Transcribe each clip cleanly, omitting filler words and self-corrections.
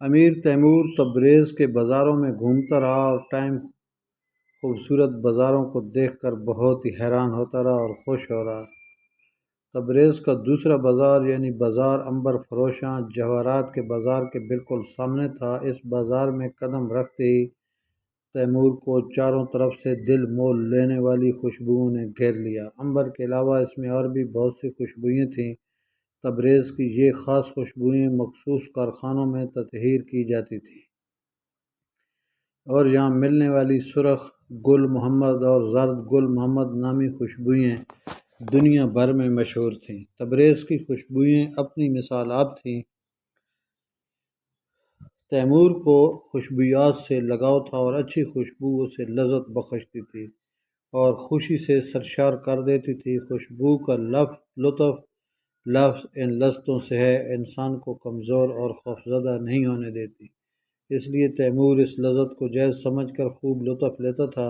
امیر Timur Tabrez کے بازاروں میں گھومتا رہا اور خوبصورت بازاروں کو دیکھ کر بہت ہی حیران ہوتا رہا اور خوش ہو رہا۔ تبریز کا دوسرا بازار یعنی بازار عنبر فروشاں جواہرات کے بازار کے بالکل سامنے تھا۔ اس بازار میں قدم رکھتے ہی تیمور کو چاروں طرف سے دل مول لینے والی خوشبوؤں نے گھیر لیا۔ عنبر کے علاوہ اس میں اور بھی بہت سی خوشبوئیں تھیں۔ تبریز کی یہ خاص خوشبوئیں مخصوص کارخانوں میں تطہیر کی جاتی تھیں اور یہاں ملنے والی سرخ گل محمد اور زرد گل محمد نامی خوشبوئیں دنیا بھر میں مشہور تھیں۔ تبریز کی خوشبوئیں اپنی مثال آپ تھیں۔ تیمور کو خوشبویات سے لگاؤ تھا اور اچھی خوشبو اسے لذت بخشتی تھی اور خوشی سے سرشار کر دیتی تھی۔ خوشبو کا لفظ ان لذتوں سے ہے، انسان کو کمزور اور خوفزدہ نہیں ہونے دیتی، اس لیے تیمور اس لذت کو جائز سمجھ کر خوب لطف لیتا تھا۔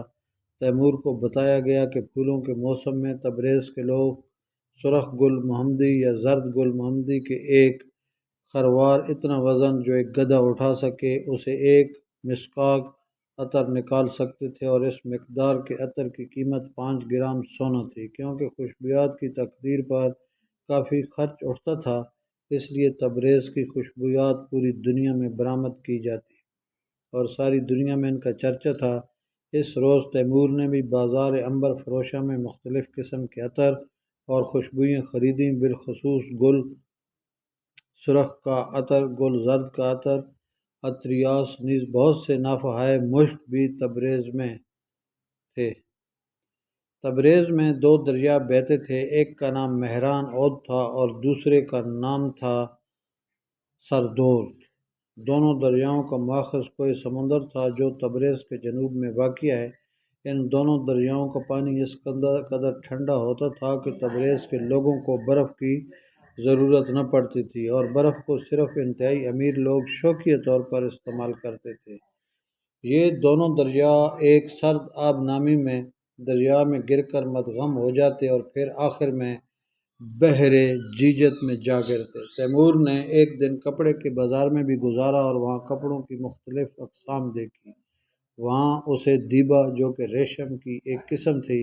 تیمور کو بتایا گیا کہ پھولوں کے موسم میں تبریز کے لوگ سرخ گل محمدی یا زرد گل محمدی کے ایک خروار اتنا وزن جو ایک گدھا اٹھا سکے اسے ایک مسکاک عطر نکال سکتے تھے اور اس مقدار کے عطر کی قیمت 5 گرام سونا تھی۔ کیونکہ خوشبویات کی تقدیر پر کافی خرچ اٹھتا تھا، اس لیے تبریز کی خوشبویات پوری دنیا میں برآمد کی جاتی اور ساری دنیا میں ان کا چرچا تھا۔ اس روز تیمور نے بھی بازار عنبر فروشاں میں مختلف قسم کے عطر اور خوشبوئیں خریدیں، بالخصوص گل سرخ کا عطر، گل زرد کا عطر، عطریاس، نیز بہت سے نافہائے مشک بھی تبریز میں تھے۔ تبریز میں 2 دریا بہتے تھے، ایک کا نام مہران عود تھا اور دوسرے کا نام تھا سردول۔ دونوں دریاؤں کا ماخذ کوہ سمندر تھا جو تبریز کے جنوب میں واقع ہے۔ ان دونوں دریاؤں کا پانی اس قدر ٹھنڈا ہوتا تھا کہ تبریز کے لوگوں کو برف کی ضرورت نہ پڑتی تھی اور برف کو صرف انتہائی امیر لوگ شوقیہ طور پر استعمال کرتے تھے۔ یہ دونوں دریا ایک سرد آب نامی میں دریا میں گر کر مدغم ہو جاتے اور پھر آخر میں بحر جیجت میں جا گرتے۔ تیمور نے ایک دن کپڑے کے بازار میں بھی گزارا اور وہاں کپڑوں کی مختلف اقسام دیکھی۔ وہاں اسے دیبا جو کہ ریشم کی ایک قسم تھی،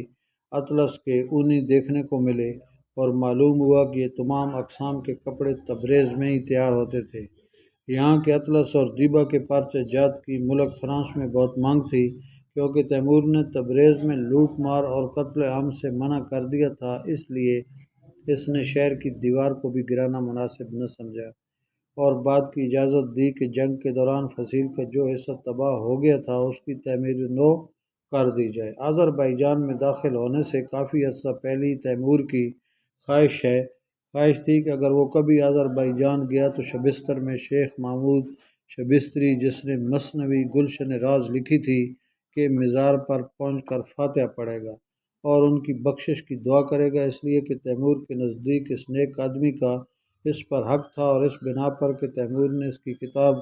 اطلس کے اونی دیکھنے کو ملے اور معلوم ہوا کہ یہ تمام اقسام کے کپڑے تبریز میں ہی تیار ہوتے تھے۔ یہاں کے اطلس اور دیبا کے پرچہ جات کی ملک فرانس میں بہت مانگ تھی، کیونکہ تیمور نے تبریز میں لوٹ مار اور قتل عام سے منع کر دیا تھا، اس لیے اس نے شہر کی دیوار کو بھی گرانا مناسب نہ سمجھا اور بعد کی اجازت دی کہ جنگ کے دوران فصیل کا جو حصہ تباہ ہو گیا تھا اس کی تعمیر نو کر دی جائے۔ آذربائیجان میں داخل ہونے سے کافی عرصہ پہلے ہی تیمور کی خواہش تھی کہ اگر وہ کبھی آذربائیجان گیا تو شبستر میں شیخ محمود شبستری، جس نے مثنوی گلشن راز لکھی تھی، کے مزار پر پہنچ کر فاتحہ پڑھے گا اور ان کی بخشش کی دعا کرے گا، اس لیے کہ تیمور کے نزدیک اس نیک آدمی کا اس پر حق تھا اور اس بنا پر کہ تیمور نے اس کی کتاب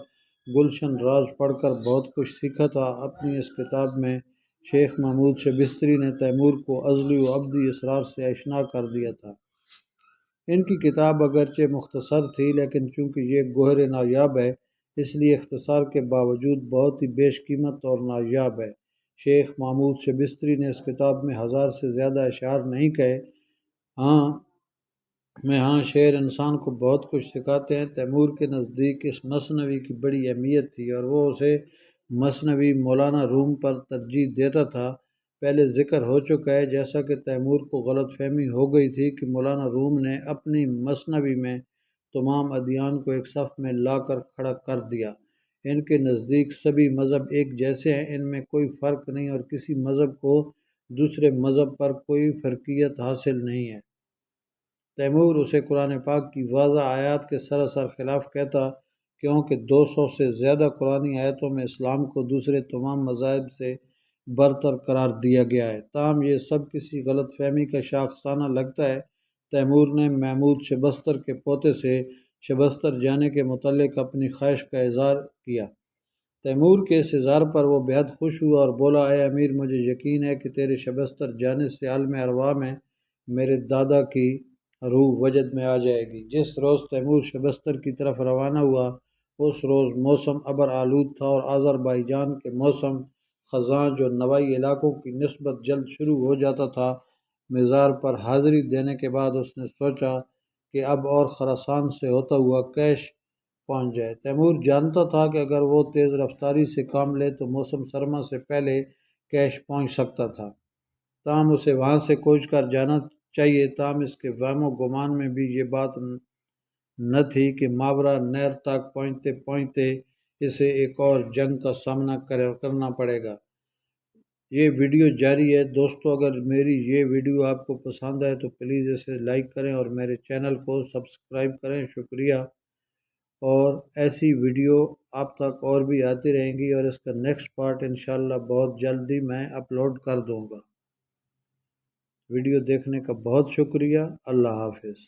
گلشن راز پڑھ کر بہت کچھ سیکھا تھا۔ اپنی اس کتاب میں شیخ محمود شبستری نے تیمور کو ازلی و ابدی اسرار سے آشنا کر دیا تھا۔ ان کی کتاب اگرچہ مختصر تھی لیکن چونکہ یہ گوہر نایاب ہے اس لیے اختصار کے باوجود بہت ہی بیش قیمت اور نایاب ہے۔ شیخ محمود شبستری نے اس کتاب میں 1000 سے زیادہ اشعار نہیں کہے ہاں شعر انسان کو بہت کچھ سکھاتے ہیں۔ تیمور کے نزدیک اس مثنوی کی بڑی اہمیت تھی اور وہ اسے مثنوی مولانا روم پر ترجیح دیتا تھا۔ پہلے ذکر ہو چکا ہے جیسا کہ تیمور کو غلط فہمی ہو گئی تھی کہ مولانا روم نے اپنی مثنوی میں تمام ادیان کو ایک صف میں لا کر کھڑا کر دیا۔ ان کے نزدیک سبھی مذہب ایک جیسے ہیں، ان میں کوئی فرق نہیں اور کسی مذہب کو دوسرے مذہب پر کوئی فرقیت حاصل نہیں ہے۔ تیمور اسے قرآن پاک کی واضح آیات کے سراسر خلاف کہتا، کیونکہ 200 سے زیادہ قرآنی آیتوں میں اسلام کو دوسرے تمام مذاہب سے برتر قرار دیا گیا ہے۔ تاہم یہ سب کسی غلط فہمی کا شاخسانہ لگتا ہے۔ تیمور نے محمود شبستر کے پوتے سے شبستر جانے کے متعلق اپنی خواہش کا اظہار کیا۔ تیمور کے اس اظہار پر وہ بے حد خوش ہوا اور بولا، اے امیر، مجھے یقین ہے کہ تیرے شبستر جانے سے عالم ارواح میں میرے دادا کی روح وجد میں آ جائے گی۔ جس روز تیمور شبستر کی طرف روانہ ہوا اس روز موسم ابر آلود تھا اور آذربائیجان کے موسم خزاں جو نوائی علاقوں کی نسبت جلد شروع ہو جاتا تھا، مزار پر حاضری دینے کے بعد اس نے سوچا کہ اب اور خراسان سے ہوتا ہوا کیش پہنچ جائے۔ تیمور جانتا تھا کہ اگر وہ تیز رفتاری سے کام لے تو موسم سرما سے پہلے کیش پہنچ سکتا تھا، تاہم اسے وہاں سے کوچ کر جانا چاہیے۔ تاہم اس کے وہم و گمان میں بھی یہ بات نہ تھی کہ ماورا نہر تک پہنچتے پہنچتے اسے ایک اور جنگ کا سامنا کرنا پڑے گا۔ یہ ویڈیو جاری ہے دوستو، اگر میری یہ ویڈیو آپ کو پسند ہے تو پلیز اسے لائک کریں اور میرے چینل کو سبسکرائب کریں، شکریہ۔ اور ایسی ویڈیو آپ تک اور بھی آتی رہیں گی اور اس کا نیکسٹ پارٹ انشاءاللہ بہت جلدی میں اپلوڈ کر دوں گا۔ ویڈیو دیکھنے کا بہت شکریہ، اللہ حافظ۔